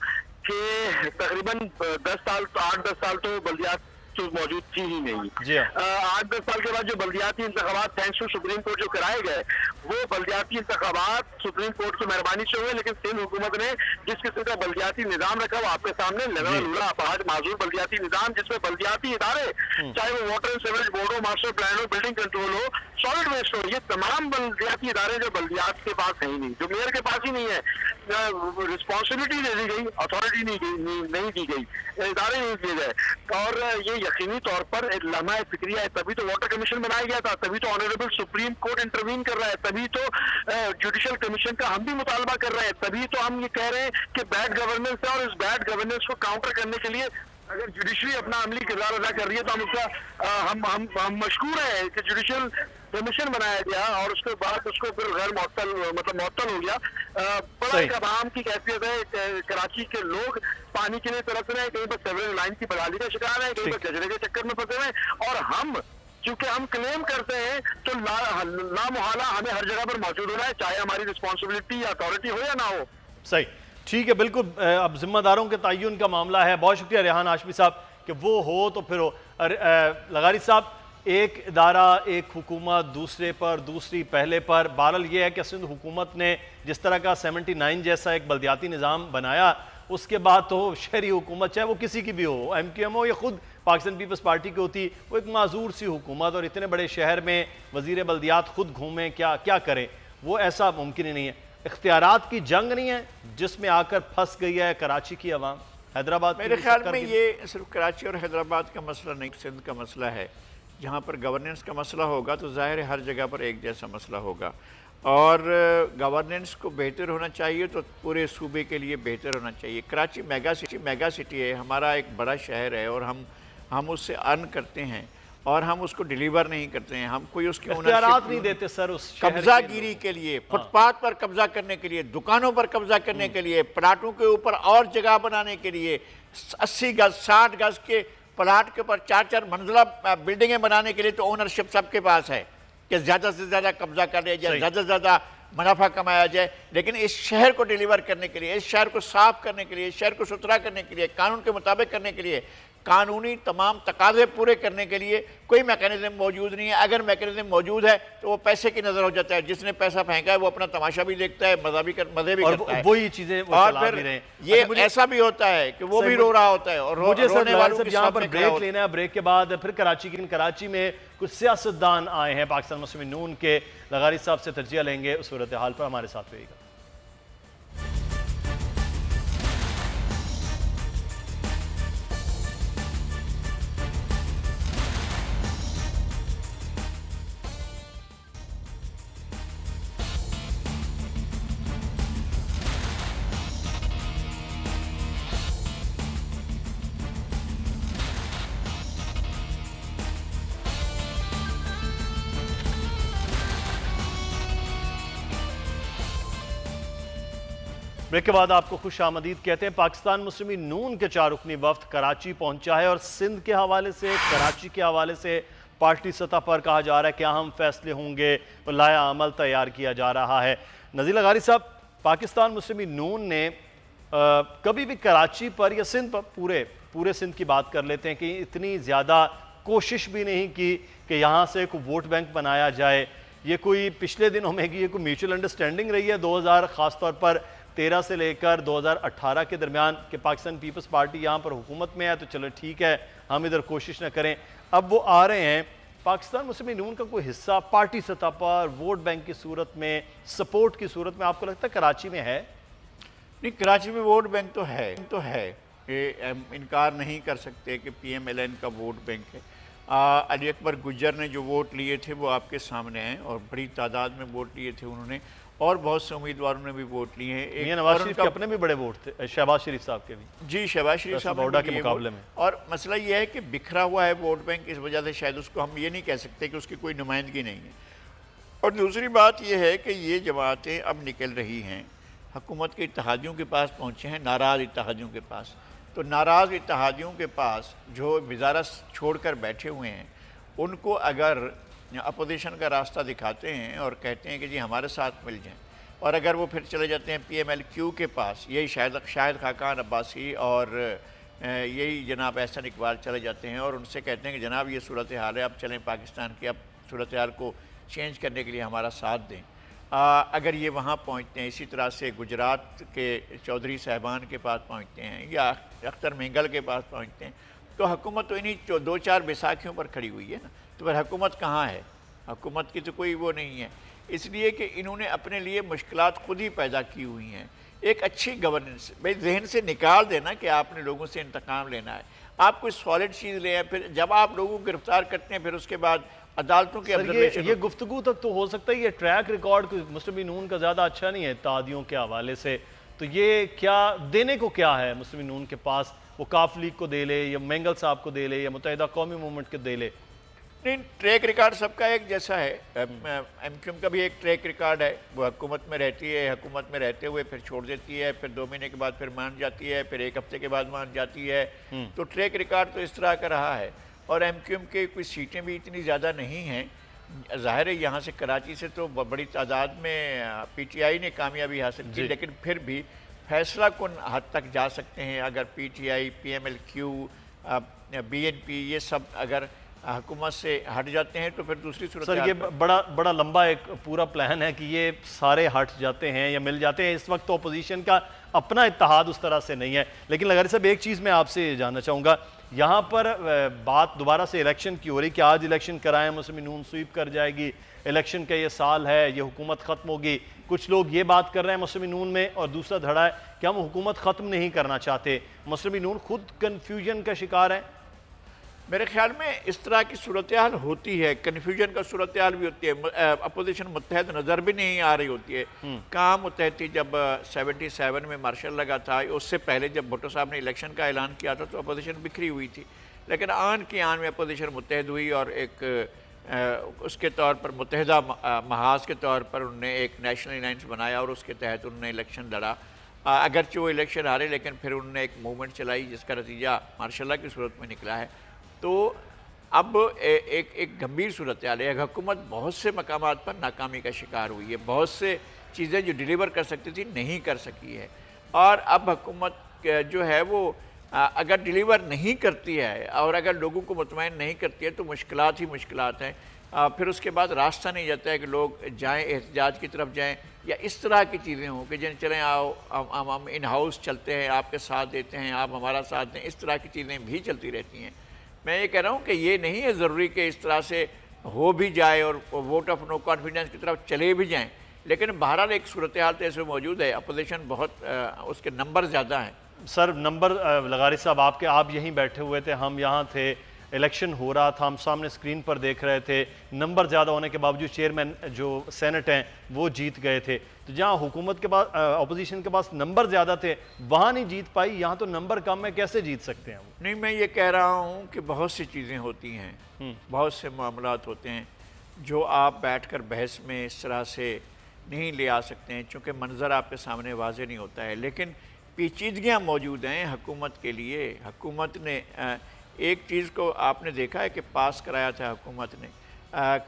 कि तकरीबन 8-10 साल तो बल्दियात तो मौजूद थी ही नहीं। 8-10 साल के बाद जो बल्दियाती इंतखाबात थैंक्स टू सुप्रीम कोर्ट जो कराए गए, वो बल्दियाती इंतखाबात सुप्रीम कोर्ट की मेहरबानी से हुए, लेकिन सिंध हुकूमत ने जिस किस्म का बल्दियाती निजाम रखा वो आपके सामने लगा लूड़ा अपहाज माजूर बल्दियाती निजाम, जिसमें बल्दियाती इदारे चाहे वो वाटर एंड सीवरेज बोर्ड हो, मास्टर प्लान हो, बिल्डिंग कंट्रोल हो, सॉलिड वेस्ट हो, ये तमाम बल्दियाती इदारे जो बल्दियात के पास है ही नहीं, जो मेयर के पास ही नहीं है, रिस्पॉन्सिबिलिटी दे दी गई, अथॉरिटी नहीं दी गई, इदारे नहीं दिए गए। और ये यकीनी तौर पर लम्हा फिक्रिया है, तभी तो वाटर कमीशन बनाया गया था, तभी तो ऑनरेबल सुप्रीम कोर्ट इंटरवीन कर रहा है, तभी तो जुडिशल कमीशन का हम भी मुतालबा कर रहे हैं, तभी तो हम ये कह रहे हैं कि बैड गवर्नेंस है और इस बैड गवर्नेंस को काउंटर करने के लिए अगर जुडिशरी अपना अमली किरदार अदा कर रही है तो हम उसका हम मशकूर है कि जुडिशल कमीशन बनाया गया और उसके बाद उसको फिर गैर मुअत्तल हो गया। बड़ा एक अवाम की कैफियत है, कराची के लोग पानी के लिए तरस रहे हैं, कहीं पर सेवरेज लाइन की बहाली का शिकार है, कहीं पर कचरे के चक्कर में फंसे हुए, और हम क्योंकि हम क्लेम करते हैं तो लामुहाला हमें हर जगह पर मौजूद होना है, चाहे हमारी रिस्पॉन्सिबिलिटी या अथॉरिटी हो या ना हो। सही, ठीक है, बिल्कुल। अब जिम्मेदारों के तयन का मामला है। बहुत शुक्रिया रेहान हाशमी साहब कि वो हो तो फिर हो। लगारी साहब, एक इदारा, एक हुकूमत दूसरे पर, दूसरी पहले पर, बहरहाल ये है कि सिंध हुकूमत ने जिस तरह का 79 जैसा एक बल्दियाती निज़ाम बनाया, उसके बाद तो शहरी हुकूमत चाहे वो किसी की भी हो, MQM हो या खुद पाकिस्तान पीपल्स पार्टी की होती, वो एक माजूर सी हुकूमत, और इतने बड़े शहर में वज़ीर बल्दियात खुद घूमें, क्या करें, वो ऐसा मुमकिन ही नहीं है। इख्तियारात की जंग नहीं है जिसमें आकर फंस गई है कराची की अवाम, हैदराबाद। मेरे ख्याल में ये सिर्फ कराची और हैदराबाद का मसला नहीं, सिंध का मसला है। जहाँ पर गवर्नेंस का मसला होगा तो जाहिर है हर जगह पर एक जैसा मसला होगा, और गवर्नेंस को बेहतर होना चाहिए तो पूरे सूबे के लिए बेहतर होना चाहिए। कराची मेगा सिटी है, हमारा एक बड़ा शहर है, और हम उससे अर्न करते हैं और हम उसको डिलीवर नहीं करते हैं, हम कोई उसकी इख्तियारात नहीं देते सर उस कब्जागिरी के लिए, फुटपाथ पर कब्जा करने के लिए, दुकानों पर कब्जा करने के लिए, प्लाटों के ऊपर और जगह बनाने के लिए, 80 गज 60 गज के प्लाट के ऊपर 4-4 मंजिला बिल्डिंगें बनाने के लिए तो ओनरशिप सबके पास है कि ज़्यादा से ज़्यादा कब्जा कर लिया जाए, ज़्यादा से ज़्यादा मुनाफा कमाया जाए। लेकिन इस शहर को डिलीवर करने के लिए, इस शहर को साफ करने के लिए, इस शहर को सुथरा करने के लिए, कानून के मुताबिक करने के लिए, कानूनी तमाम तकाजे पूरे करने के लिए कोई मैकेनिज्म मौजूद नहीं है। अगर मैकेनिज्म मौजूद है तो वो पैसे की नज़र हो जाता है, जिसने पैसा फेंका है वो अपना तमाशा भी देखता है, मज़े भी करता है, वही चीज़ें और फिर ये ऐसा भी होता है कि वो भी रो रहा होता है। और मुझे रोने वालों के यहाँ पर ब्रेक लेना है, ब्रेक के बाद फिर कराची में कुछ सियासतदान आए हैं पाकिस्तान मुस्लिम नून के। लगारी साहब से तर्जिया लेंगे उस सूरत हाल पर, हमारे साथ रहिएगा। ब्रेक के बाद आपको खुश आमदीद कहते हैं। पाकिस्तान मुस्लिम नून के 4 रुकनी वफ्द कराची पहुंचा है और सिंध के हवाले से, कराची के हवाले से पार्टी सतह पर कहा जा रहा है क्या हम फैसले होंगे, तो लाया अमल तैयार किया जा रहा है। नज़ीर लगारी साहब, पाकिस्तान मुस्लिम नून ने कभी भी कराची पर या सिंध पर, पूरे सिंध की बात कर लेते हैं, कि इतनी ज़्यादा कोशिश भी नहीं की कि यहाँ से कोई वोट बैंक बनाया जाए। ये कोई पिछले दिनों में ये कोई म्यूचुअल अंडरस्टैंडिंग रही है 2000 ख़ास तौर पर 13 से लेकर 2018 के दरमियान कि पाकिस्तान पीपल्स पार्टी यहाँ पर हुकूमत में है तो चलो ठीक है, हम इधर कोशिश न करें। अब वो आ रहे हैं, पाकिस्तान मुस्लिम नून का कोई हिस्सा पार्टी सतह पर वोट बैंक की सूरत में, सपोर्ट की सूरत में, आपको लगता है कराची में है? नहीं, कराची में वोट बैंक तो है, ये इनकार नहीं कर सकते कि PMLN का वोट बैंक है। अली अकबर गुज्जर ने जो वोट लिए थे वो आपके सामने हैं, और बड़ी तादाद में वोट लिए थे उन्होंने, और बहुत से उम्मीदवारों ने भी वोट लिए हैं। नवाज शरीफ के अपने भी बड़े वोट थे, शहबाज शरीफ साहब के भी। जी, शहबाज शरीफ साहब के मुकाबले में। और मसला ये है कि बिखरा हुआ है वोट बैंक, इस वजह से शायद उसको हम ये नहीं कह सकते कि उसकी कोई नुमाइंदगी नहीं है। और दूसरी बात यह है कि ये जमातें अब निकल रही हैं, हुकूमत के इत्तेहादियों के पास पहुँचे हैं, नाराज़ इत्तेहादियों के पास। तो नाराज़ इत्तेहादियों के पास जो वजारत छोड़ कर बैठे हुए हैं, उनको अगर अपोजिशन का रास्ता दिखाते हैं और कहते हैं कि जी हमारे साथ मिल जाएं, और अगर वो फिर चले जाते हैं PMLQ के पास, यही शायद खाकान अब्बासी और यही जनाब एहसन इकबाल चले जाते हैं और उनसे कहते हैं कि जनाब ये सूरत हाल है, अब चलें पाकिस्तान की, अब सूरत हाल को चेंज करने के लिए हमारा साथ दें, अगर ये वहाँ पहुँचते हैं, इसी तरह से गुजरात के चौधरी साहबान के पास पहुँचते हैं या अख्तर मेंगल के पास पहुँचते हैं, तो हुकूमत तो इन्हीं 2-4 बैसाखियों पर खड़ी हुई है ना। तो फिर हुकूमत कहाँ है? हुकूमत की तो कोई वो नहीं है, इसलिए कि इन्होंने अपने लिए मुश्किलात खुद ही पैदा की हुई हैं। एक अच्छी गवर्नेंस भाई जहन से निकाल देना कि आपने लोगों से इंतकाम लेना है, आप कोई सॉलिड चीज़ ले आए, फिर जब आप लोगों को गिरफ्तार करते हैं फिर उसके बाद अदालतों के ऑब्जर्वेशन। ये गुफ्तगू तक तो हो सकता है, ये ट्रैक रिकॉर्ड मुस्लिम नून का ज़्यादा अच्छा नहीं है तादियों के हवाले से, तो ये क्या देने को क्या है मुस्लिम नून के पास? वो काफ लीग को दे ले या मेंगल साहब को दे ले या मुत्तहिदा कौमी मूवमेंट को दे ले? नहीं, ट्रैक रिकॉर्ड सबका एक जैसा है। एमक्यूएम का भी एक ट्रैक रिकॉर्ड है, वो हुकूमत में रहती है, हुकूमत में रहते हुए फिर छोड़ देती है, फिर 2 महीने के बाद फिर मान जाती है, फिर 1 हफ्ते के बाद मान जाती है। तो ट्रैक रिकॉर्ड तो इस तरह का रहा है। और एमक्यूएम के कुछ सीटें भी इतनी ज़्यादा नहीं हैं, ज़ाहिर है यहाँ से कराची से तो बड़ी तादाद में पीटीआई ने कामयाबी हासिल की, लेकिन फिर भी फैसला कुन हद तक जा सकते हैं अगर पीटीआई, पीएमएलक्यू, बीएनपी ये सब अगर हुकूमत से हट जाते हैं तो फिर दूसरी सूरत। सर ये बड़ा लंबा एक पूरा प्लान है कि ये सारे हट जाते हैं या मिल जाते हैं। इस वक्त तो अपोजिशन का अपना इत्तेहाद उस तरह से नहीं है। लेकिन लगारी साहब एक चीज़ मैं आपसे जानना चाहूँगा, यहाँ पर बात दोबारा से इलेक्शन की हो रही कि आज इलेक्शन कराएं, मुस्लिम नून स्वीप कर जाएगी, इलेक्शन का ये साल है, ये हुकूमत ख़त्म होगी। कुछ लोग ये बात कर रहे हैं मुस्लिम नून में, और दूसरा धड़ा है कि हम हुकूमत ख़त्म नहीं करना चाहते। मुस्लिम नून खुद कन्फ्यूजन का शिकार है। मेरे ख्याल में इस तरह की सूरत हाल होती है, कन्फ्यूजन का सूरत हाल भी होती है। अपोजिशन मुत्तहद नज़र भी नहीं आ रही होती है। कहाँ मुत्तहद थी जब 77 में मार्शल लगा था, उससे पहले जब भुट्टो साहब ने इलेक्शन का ऐलान किया था तो अपोजिशन बिखरी हुई थी। लेकिन आन की आन में अपोजिशन मुत्तहद हुई और एक उसके तौर पर मुत्तहदा महाज के तौर पर उन्होंने एक नेशनल अलायंस बनाया और उसके तहत उन्होंने इलेक्शन लड़ा। अगरचे वो इलेक्शन हारे, लेकिन फिर उन्होंने एक मूवमेंट चलाई जिसका नतीजा मार्शल की सूरत में निकला है। तो अब एक गंभीर सूरत हाल है। हुकूमत बहुत से मकामात पर नाकामी का शिकार हुई है, बहुत से चीज़ें जो डिलीवर कर सकती थी नहीं कर सकी है। और अब हुकूमत जो है वो अगर डिलीवर नहीं करती है और अगर लोगों को मुतमईन नहीं करती है तो मुश्किलात ही मुश्किलात हैं। फिर उसके बाद रास्ता नहीं जाता है कि लोग जाएँ एहतजाज की तरफ जाएँ या इस तरह की चीज़ें हों कि जिन चलें आओ हम इन हाउस चलते हैं, आपके साथ देते हैं, आप हमारा साथ दें, इस तरह की चीज़ें भी चलती रहती हैं। मैं ये कह रहा हूँ कि ये नहीं है ज़रूरी कि इस तरह से हो भी जाए और वोट ऑफ नो कॉन्फिडेंस की तरफ चले भी जाएं, लेकिन बहरहाल एक सूरत हाल तो ऐसे मौजूद है। अपोजिशन बहुत उसके नंबर ज़्यादा हैं। सर नंबर लगारी साहब आप यहीं बैठे हुए थे, हम यहाँ थे, इलेक्शन हो रहा था, हम सामने स्क्रीन पर देख रहे थे। नंबर ज़्यादा होने के बावजूद चेयरमैन जो सेनेट हैं वो जीत गए थे। तो जहाँ हुकूमत के पास अपोजिशन के पास नंबर ज़्यादा थे वहाँ नहीं जीत पाई, यहाँ तो नंबर कम है, कैसे जीत सकते हैं वो? नहीं, मैं ये कह रहा हूँ कि बहुत सी चीज़ें होती हैं, बहुत से मामलात होते हैं जो आप बैठकर बहस में इस तरह से नहीं ले आ सकते हैं, चूँकि मंजर आपके सामने वाज़ेह नहीं होता है। लेकिन पेचीदगियाँ मौजूद हैं हुकूमत के लिए। हुकूमत ने एक चीज़ को आपने देखा है कि पास कराया था हुकूमत ने।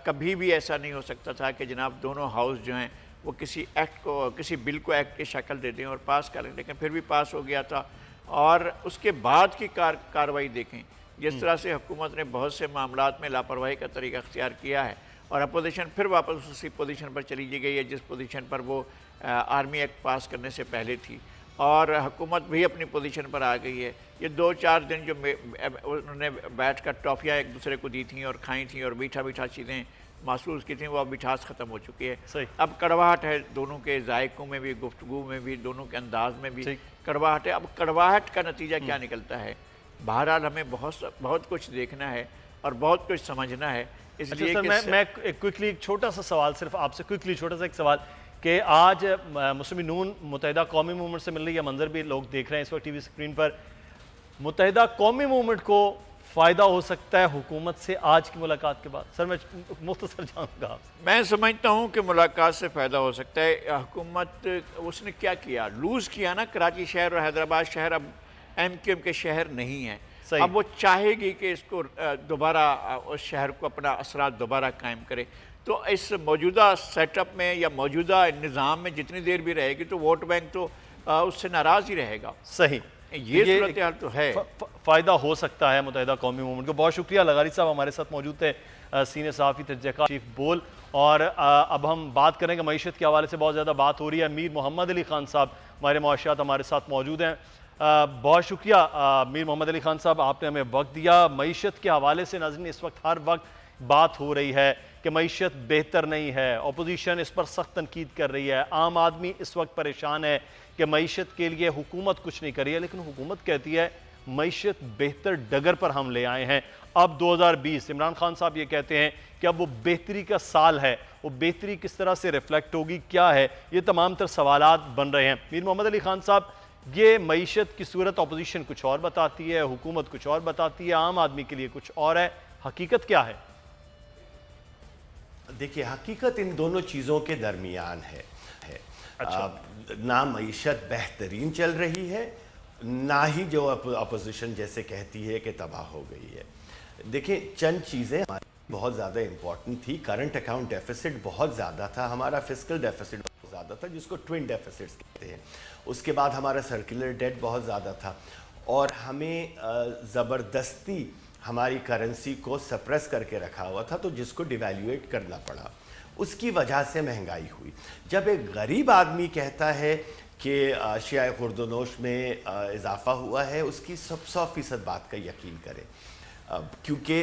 कभी भी ऐसा नहीं हो सकता था कि जनाब दोनों हाउस जो हैं वो किसी एक्ट को, किसी बिल को एक्ट की शक्ल दे दें और पास करें, लेकिन फिर भी पास हो गया था। और उसके बाद की कार्रवाई देखें, जिस तरह से हुकूमत ने बहुत से मामलात में लापरवाही का तरीका अख्तियार किया है और अपोजिशन फिर वापस उसी पोजीशन पर चली गई है जिस पोजीशन पर वो आर्मी एक्ट पास करने से पहले थी, और हुकूमत भी अपनी पोजीशन पर आ गई है। ये 2-4 दिन जो उन्होंने बैठ कर टॉफ़ियाँ एक दूसरे को दी थी और खाई थी और मीठा मीठा चीज़ें महसूस की थी, वो अब मिठास ख़त्म हो चुकी है। अब कड़वाहट है, दोनों के जायकों में भी, गुफ्तगू में भी, दोनों के अंदाज में भी कड़वाहट है। अब कड़वाहट का नतीजा क्या निकलता है? बहरहाल हमें बहुत कुछ देखना है और बहुत कुछ समझना है। इसलिए मैं क्विकली एक छोटा सा सवाल सिर्फ आपसे, क्विकली छोटा सा एक सवाल कि आज मुस्लिम नून मुत्तहिदा कौमी मूवमेंट से मिल रही है, मंजर भी लोग देख रहे हैं इस वक्त टीवी स्क्रीन पर, मुत्तहिदा कौमी मूवमेंट को फ़ायदा हो सकता है हुकूमत से आज की मुलाकात के बाद? सर मैं मुख्तसर जानूँगा आपसे। मैं समझता हूँ कि मुलाकात से फ़ायदा हो सकता है। हुकूमत उसने क्या किया, लूज़ किया ना। कराची शहर और हैदराबाद शहर अब एमक्यूएम के शहर नहीं हैं। अब वो चाहेगी कि इसको दोबारा उस शहर को अपना असरात दोबारा कायम करे। तो इस मौजूदा सेटअप में या मौजूदा निज़ाम में जितनी देर भी रहेगी तो वोट बैंक तो उससे नाराज़ ही रहेगा। सही, ये सूरत हाल तो है। फ़ायदा हो सकता है मुत्तहिदा कौमी मूवमेंट को। बहुत शुक्रिया लगारी साहब हमारे साथ मौजूद थे। सीनियर सहाफ़ी तजज़िया चीफ बोल। और अब हम बात करेंगे मईशत के हवाले से बहुत ज़्यादा बात हो रही है। मीर मोहम्मद अली खान साहब हमारे मुआशियात हमारे साथ मौजूद हैं। बहुत शुक्रिया मीर मोहम्मद अली खान साहब, आपने हमें वक्त दिया। मईशत के हवाले से नाज़रीन इस वक्त हर वक्त बात हो रही है कि मईशत बेहतर नहीं है, अपोजिशन इस पर सख्त तनकीद कर रही है, आम आदमी इस वक्त परेशान है कि मईशत के लिए हुकूमत कुछ नहीं कर रही है। लेकिन हुकूमत कहती है मईशत बेहतर डगर पर हम ले आए हैं। अब 2020 इमरान खान साहब ये कहते हैं कि अब वो बेहतरी का साल है, वो बेहतरी किस तरह से रिफ्लेक्ट होगी, क्या है, ये तमाम तर सवालात बन रहे हैं। मीर मोहम्मद अली खान साहब, ये मईशत की सूरत अपोजिशन कुछ और बताती है, हुकूमत कुछ और बताती है, आम आदमी के लिए कुछ और है, हकीकत क्या है? देखिए, हकीकत इन दोनों चीज़ों के दरमियान है। अच्छा। ना मईशत बेहतरीन चल रही है, ना ही जो अपोजिशन जैसे कहती है कि तबाह हो गई है। देखिए, चंद चीज़ें हमारी बहुत ज़्यादा इम्पॉर्टेंट थी। करंट अकाउंट डेफिसिट बहुत ज़्यादा था, हमारा फिस्कल डेफिसिट बहुत ज़्यादा था, जिसको ट्विन डेफिसिट्स कहते हैं। उसके बाद हमारा सर्कुलर डेट बहुत ज़्यादा था और हमें ज़बरदस्ती हमारी करेंसी को सप्रेस करके रखा हुआ था, तो जिसको डिवैल्यूएट करना पड़ा। उसकी वजह से महंगाई हुई। जब एक गरीब आदमी कहता है कि अशिया खुर्दनोश में इजाफा हुआ है, उसकी 100% बात का यकीन करें, क्योंकि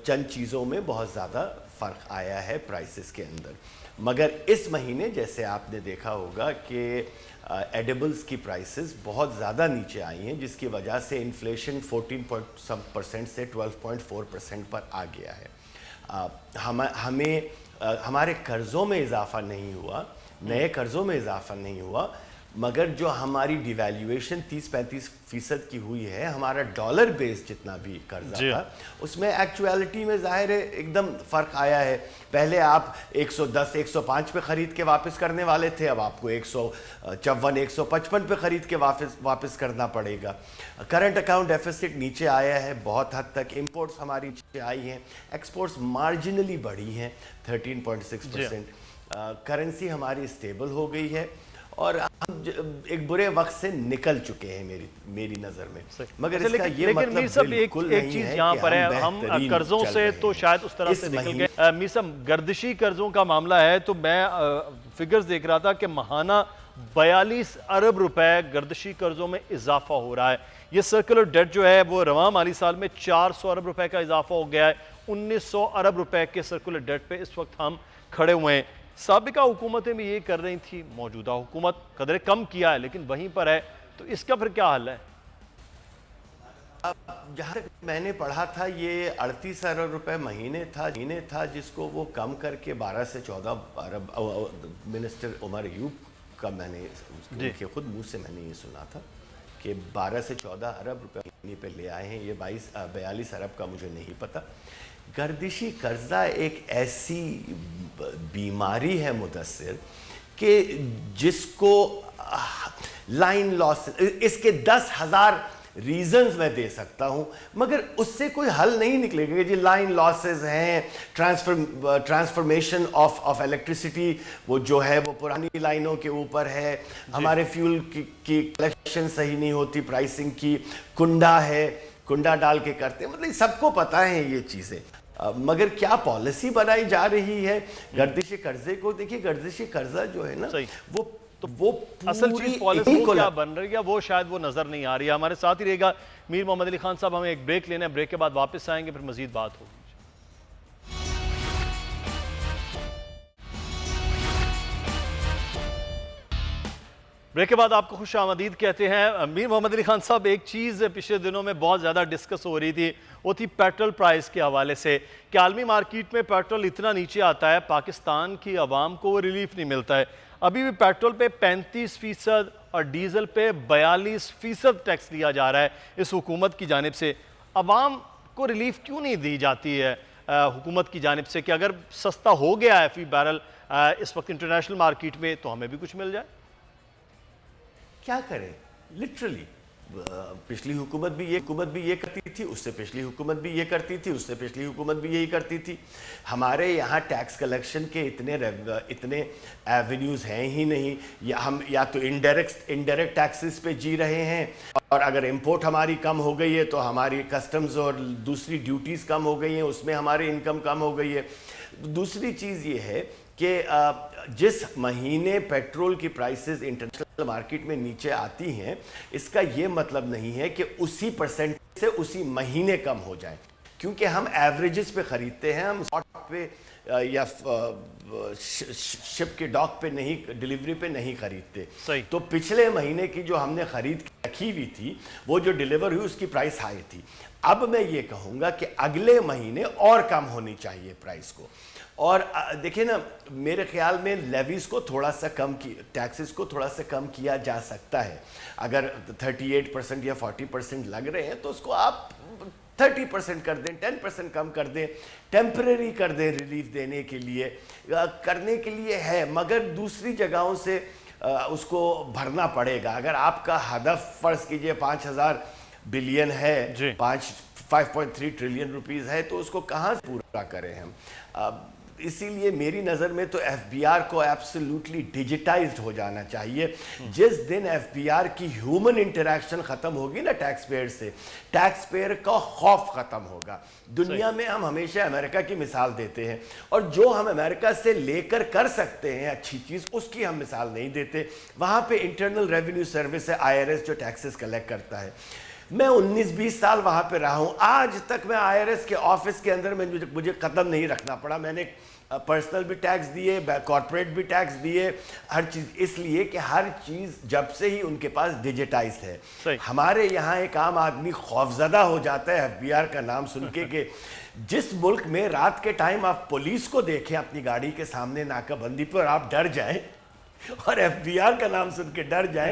चंद चीज़ों में बहुत ज़्यादा फ़र्क आया है प्राइसेस के अंदर। मगर इस महीने जैसे आपने देखा होगा कि एडिबल्स की प्राइसेस बहुत ज़्यादा नीचे आई हैं, जिसकी वजह से इन्फ्लेशन 14% से 12.4% पर आ गया है। हमें हमारे कर्ज़ों में इजाफा नहीं हुआ, नए कर्ज़ों में इजाफा नहीं हुआ, मगर जो हमारी डिवैल्यूएशन 30-35% की हुई है, हमारा डॉलर बेस जितना भी कर्जा था, उसमें एक्चुअलिटी में ज़ाहिर है एकदम फ़र्क आया है। पहले आप 110-105 पे ख़रीद के वापस करने वाले थे, अब आपको 154-155 पे ख़रीद के वापस करना पड़ेगा। करंट अकाउंट डेफिसिट नीचे आया है बहुत हद तक, इंपोर्ट्स हमारी नीचे आई हैं, एक्सपोर्ट्स मार्जिनली बढ़ी हैं 13.6%। करेंसी हमारी स्टेबल हो गई है और हम एक बुरे वक्त से निकल चुके हैं मेरी नज़र में। मगर इसका ये मतलब बिल्कुल नहीं है एक चीज़ यहाँ पर है, हम कर्जों से तो शायद उस तरह से निकल गए। मीर साहब, गर्दिशी कर्जों का मामला है तो मैं फिगर्स देख रहा था कि महाना 42 अरब रुपए गर्दिशी कर्जों में इजाफा हो रहा है। ये सर्कुलर डेट जो है वो रवां माली साल में 400 अरब रुपए का इजाफा हो गया है। 1900 अरब रुपए के सर्कुलर डेट पे इस वक्त हम खड़े हुए हैं। साबिका हुकूमतें भी ये कर रही थी, मौजूदा हुकूमत कदर कम किया है लेकिन वहीं पर है, तो इसका फिर क्या हल है? जहाँ तक मैंने पढ़ा था ये 38 अरब रुपए महीने था जिसको वो कम करके 12 से 14 अरब, मिनिस्टर उमर अयूब का मैंने उनके खुद मुंह से मैंने ये सुना था कि 12 से 14 अरब रुपए महीने पे ले आए हैं। ये 42 अरब का मुझे नहीं पता। गर्दिशी कर्जा एक ऐसी बीमारी है मुदस्सिर कि जिसको लाइन लॉस, इसके 10,000 रीजंस मैं दे सकता हूं, मगर उससे कोई हल नहीं निकलेगा। जी लाइन लॉसेस हैं, ट्रांसफॉर्मेशन ऑफ इलेक्ट्रिसिटी वो जो है वो पुरानी लाइनों के ऊपर है, हमारे फ्यूल की कलेक्शन सही नहीं होती, प्राइसिंग की कुंडा है, कुंडा डाल के करते हैं, मतलब सबको पता है ये चीज़ें। मगर क्या पॉलिसी बनाई जा रही है गर्दिशी कर्जे को? देखिए, गर्दिशी कर्जा जो है ना वो असल चीज पॉलिसी क्या बन रही है वो शायद वो नजर नहीं आ रही है। हमारे साथ ही रहेगा मीर मोहम्मद अली खान साहब, हमें एक ब्रेक लेना है, ब्रेक के बाद वापस आएंगे, फिर मजीद बात होगी। ब्रेक के बाद आपको खुश आमदीद कहते हैं। मीर मोहम्मद अली खान साहब, एक चीज़ पिछले दिनों में बहुत ज़्यादा डिस्कस हो रही थी, वो थी पेट्रोल प्राइस के हवाले से कि आलमी मार्केट में पेट्रोल इतना नीचे आता है, पाकिस्तान की आवाम को वो रिलीफ नहीं मिलता है। अभी भी पेट्रोल पे 35% और डीजल पे 42% टैक्स लिया जा रहा है इस हुकूमत की जानिब से। आवाम को रिलीफ क्यों नहीं दी जाती है हुकूमत की जानिब से कि अगर सस्ता हो गया है फी बैरल इस वक्त इंटरनेशनल मार्केट में, तो हमें भी कुछ मिल जाए? क्या करें? लिटरली पिछली हुकूमत भी ये करती थी, उससे पिछली हुकूमत भी ये करती थी, उससे पिछली हुकूमत भी यही करती थी। हमारे यहाँ टैक्स कलेक्शन के इतने एवेन्यूज़ हैं ही नहीं, हम या तो इनडायरेक्ट टैक्सेस पे जी रहे हैं, और अगर इंपोर्ट हमारी कम हो गई है तो हमारी कस्टम्स और दूसरी ड्यूटीज़ कम हो गई हैं, उसमें हमारी इनकम कम हो गई है। दूसरी चीज़ ये है कि जिस महीने पेट्रोल की प्राइसेस इंटरनेशनल मार्केट में नीचे आती हैं, इसका ये मतलब नहीं है कि उसी परसेंट से उसी महीने कम हो जाए, क्योंकि हम एवरेजेस पे ख़रीदते हैं, हम स्पॉट पे या शिप के डॉक पे नहीं, डिलीवरी पे नहीं खरीदते। सही। तो पिछले महीने की जो हमने खरीद रखी हुई थी, वो जो डिलीवर हुई उसकी प्राइस हाई थी। अब मैं ये कहूँगा कि अगले महीने और कम होनी चाहिए प्राइस को। और देखिए ना, मेरे ख्याल में लेवीज को थोड़ा सा कम की, टैक्सेस को थोड़ा सा कम किया जा सकता है। अगर 38% या 40% लग रहे हैं तो उसको आप 30% कर दें, 10% कम कर दें, टेम्परेरी कर दें, रिलीफ देने के लिए, करने के लिए है, मगर दूसरी जगहों से उसको भरना पड़ेगा। अगर आपका हदफ फर्ज कीजिए 5,000 बिलियन है, 5.3 ट्रिलियन रुपीस है, तो उसको कहाँ से पूरा करें हम? इसीलिए मेरी नज़र में तो एफबीआर को एब्सोल्युटली डिजिटाइज्ड हो जाना चाहिए। जिस दिन एफबीआर की ह्यूमन इंटरेक्शन ख़त्म होगी ना टैक्स पेयर से, टैक्स पेयर का खौफ ख़त्म होगा। दुनिया में हम हमेशा अमेरिका की मिसाल देते हैं, और जो हम अमेरिका से लेकर कर सकते हैं अच्छी चीज़, उसकी हम मिसाल नहीं देते। वहाँ पे इंटरनल रेवेन्यू सर्विस है, IRS, जो टैक्सेस कलेक्ट करता है। मैं 19-20 साल वहाँ पे रहा हूँ, आज तक मैं IRS के ऑफिस के अंदर में मुझे कदम नहीं रखना पड़ा। मैंने पर्सनल भी टैक्स दिए, कॉर्पोरेट भी टैक्स दिए, हर चीज़, इसलिए कि हर चीज़ जब से ही उनके पास डिजिटाइज है। हमारे यहाँ एक आम आदमी खौफजदा हो जाता है एफबीआर का नाम सुन के जिस मुल्क में रात के टाइम आप पुलिस को देखें अपनी गाड़ी के सामने नाकाबंदी पर, आप डर जाएं, और एफबीआर का नाम सुन के डर जाए,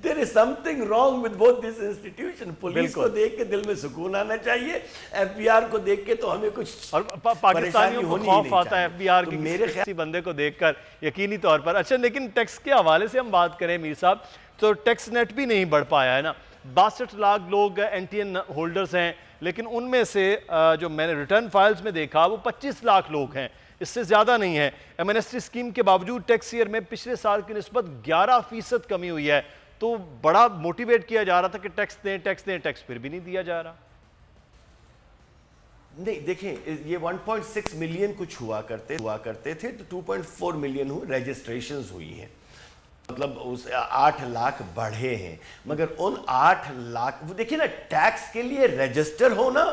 there is something wrong with both this institution. Police को देख के दिल में सुकून आना चाहिए, एफबीआर को देख के तो हमें कुछ, और पाकिस्तानियों को खौफ आता है एफबीआर के किसी बंदे को देखकर, यकीनी तौर पर। अच्छा, लेकिन टैक्स के हवाले से हम बात करें मीर साहब, तो टैक्स नेट भी नहीं बढ़ पाया है ना। 62 लाख लोग NTN होल्डर्स हैं, लेकिन उनमें से जो मैंने रिटर्न फाइल्स में देखा वो 25 लाख लोग हैं, इससे ज़्यादा नहीं है। एमनेस्टी स्कीम के बावजूद टैक्स ईयर में पिछले साल की निस्बत 11% कमी हुई है। तो बड़ा मोटिवेट किया जा रहा था कि टैक्स दें, टैक्स दें, टैक्स फिर भी नहीं दिया जा रहा। नहीं, देखें, ये 1.6 मिलियन कुछ हुआ करते थे, तो 2.4 मिलियन रजिस्ट्रेशंस हुई हैं, मतलब उस 8 लाख बढ़े हैं। मगर उन 8 लाख, वो देखिए ना, टैक्स के लिए रजिस्टर होना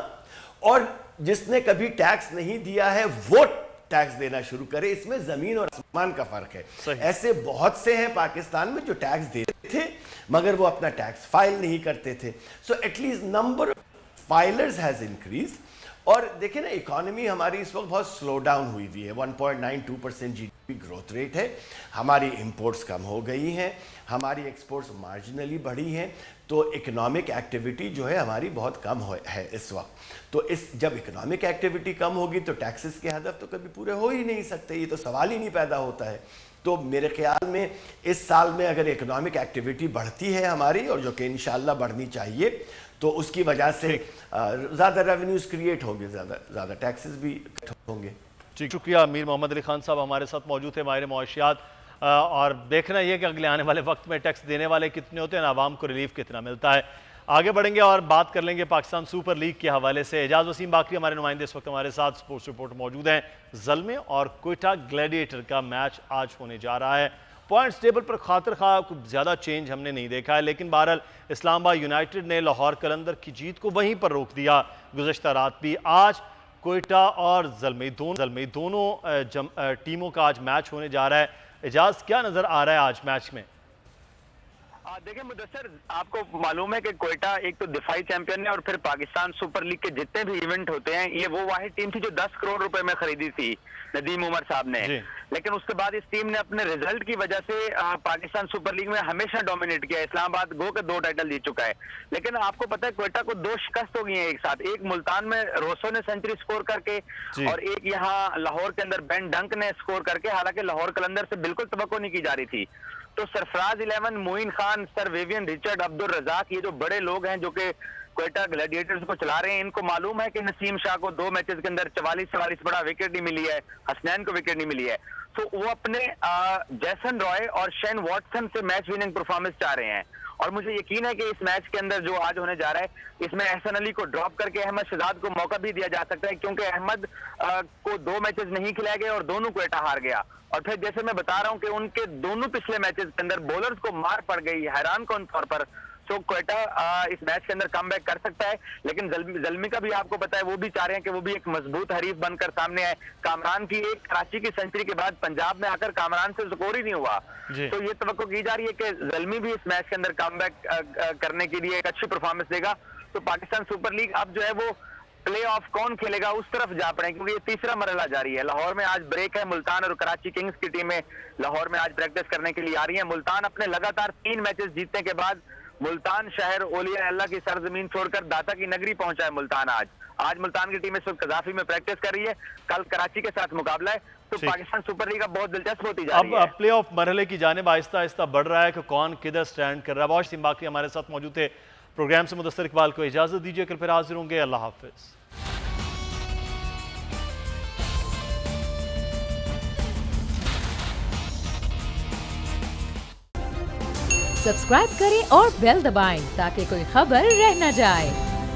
और जिसने कभी टैक्स नहीं दिया है वो टैक्स देना शुरू करे, इसमें जमीन और आसमान का फर्क है। ऐसे बहुत से हैं पाकिस्तान में जो टैक्स देते थे मगर वो अपना टैक्स फाइल नहीं करते थे। So at least number of filers has increase. और देखिए ना, इकोनॉमी हमारी इस वक्त बहुत स्लो डाउन हुई हुई है, 1.92% GDP ग्रोथ रेट है, हमारी इंपोर्ट्स कम हो गई हैं, हमारी एक्सपोर्ट्स मार्जिनली बढ़ी हैं, तो इकोनॉमिक एक्टिविटी जो है हमारी बहुत कम है इस वक्त। तो जब इकोनॉमिक एक्टिविटी कम होगी तो टैक्सेस के हदफ तो कभी पूरे हो ही नहीं सकते, ये तो सवाल ही नहीं पैदा होता है। तो मेरे ख्याल में इस साल में अगर इकोनॉमिक एक्टिविटी बढ़ती है हमारी, और जो कि इंशाल्लाह बढ़नी चाहिए, तो उसकी वजह से ज़्यादा रेवेन्यूज क्रिएट होंगे, ज़्यादा टैक्सेस भी कट होंगे। जी, शुक्रिया। मीर मोहम्मद अली खान साहब हमारे साथ मौजूद थे, माहिर मुआशियात। और देखना ये कि अगले आने वाले वक्त में टैक्स देने वाले कितने होते हैं, आवाम को रिलीफ कितना मिलता है। आगे बढ़ेंगे और बात कर लेंगे पाकिस्तान सुपर लीग के हवाले से। एजाज वसीम बाकी हमारे नुमाइंदे इस वक्त हमारे साथ स्पोर्ट्स रिपोर्ट मौजूद हैं। ज़ल्मे और क्वेटा ग्लैडिएटर का मैच आज होने जा रहा है। पॉइंट्स टेबल पर खातिर खा कुछ ज़्यादा चेंज हमने नहीं देखा है, लेकिन बहरहाल इस्लामाबाद यूनाइटेड ने लाहौर कलंदर की जीत को वहीं पर रोक दिया गुज़श्ता रात भी। आज क्वेटा और ज़ल्मे दोनों टीमों का आज मैच होने जा रहा है। एजाज, क्या नज़र आ रहा है आज मैच में? देखिए मुदस्सर, आपको मालूम है कि क्वेटा एक तो दिफाई चैंपियन है, और फिर पाकिस्तान सुपर लीग के जितने भी इवेंट होते हैं, ये वो वाहिद टीम थी जो 10 करोड़ रुपए में खरीदी थी नदीम उमर साहब ने। लेकिन उसके बाद इस टीम ने अपने रिजल्ट की वजह से पाकिस्तान सुपर लीग में हमेशा डोमिनेट किया। इस्लामाबाद गो के 2 टाइटल जीत चुका है, लेकिन आपको पता है क्वेटा को 2 शिकस्त हो गई है एक साथ। एक मुल्तान में रोसो ने सेंचुरी स्कोर करके, और एक यहाँ लाहौर के अंदर बेन डंक ने स्कोर करके, हालांकि लाहौर कलंदर से बिल्कुल तवक्को नहीं की जा रही थी। तो Sarfaraz 11, Moin Khan, sir Vivian Richard, Abdul Razzaq, ये जो बड़े लोग हैं जो कि क्वेटा ग्लैडिएटर्स को चला रहे हैं, इनको मालूम है कि नसीम शाह को 2 मैचेस के अंदर 44 बड़ा विकेट नहीं मिली है, हसनैन को विकेट नहीं मिली है, तो वो अपने जैसन रॉय और शेन वॉटसन से मैच विनिंग परफॉर्मेंस चाह रहे हैं। और मुझे यकीन है कि इस मैच के अंदर जो आज होने जा रहा है, इसमें एहसन अली को ड्रॉप करके अहमद शहजाद को मौका भी दिया जा सकता है, क्योंकि अहमद को 2 मैचेस नहीं खिलाए गए और दोनों क्वेटा हार गया। और फिर जैसे मैं बता रहा हूं कि उनके दोनों पिछले मैचेस के अंदर बॉलर्स को मार पड़ गई, हैरान कौन तौर पर। तो क्वेटा इस मैच के अंदर कमबैक कर सकता है, लेकिन जल्मी का भी आपको पता है, वो भी चाह रहे हैं कि वो भी एक मजबूत हरीफ बनकर सामने आए। कामरान की एक कराची की सेंचुरी के बाद पंजाब में आकर कामरान से स्कोर ही नहीं हुआ, तो ये तवक्को की जा रही है कि जल्मी भी इस मैच के अंदर कमबैक करने के लिए एक अच्छी परफॉर्मेंस देगा। तो पाकिस्तान सुपर लीग अब जो है वो प्ले ऑफ कौन खेलेगा उस तरफ जा पड़े, क्योंकि ये तीसरा मरहला जारी है। लाहौर में आज ब्रेक है, मुल्तान और कराची किंग्स की टीमें लाहौर में आज प्रैक्टिस करने के लिए आ रही है। मुल्तान अपने लगातार 3 मैचेस जीतने के बाद मुल्तान शहर औलिया अल्लाह की सरजमीन छोड़कर दाता की नगरी पहुंचा है मुल्तान। आज मुल्तान की टीम इस वक्त कजाफी में प्रैक्टिस कर रही है, कल कराची के साथ मुकाबला है। तो पाकिस्तान सुपर लीग अब बहुत दिलचस्प होती जा रही है। अब प्ले ऑफ मरहले की जानिब आहिस्ता आहिस्ता बढ़ रहा है कि कौन किधर स्टैंड कर रहा है। बहुत बाकी हमारे साथ मौजूद थे। प्रोग्राम से मुदस्सिर इकबाल को इजाजत दीजिए, कल फिर हाजिर होंगे। अल्लाह हाफिज। सब्सक्राइब करें और बेल दबाएं ताकि कोई खबर रह न जाए।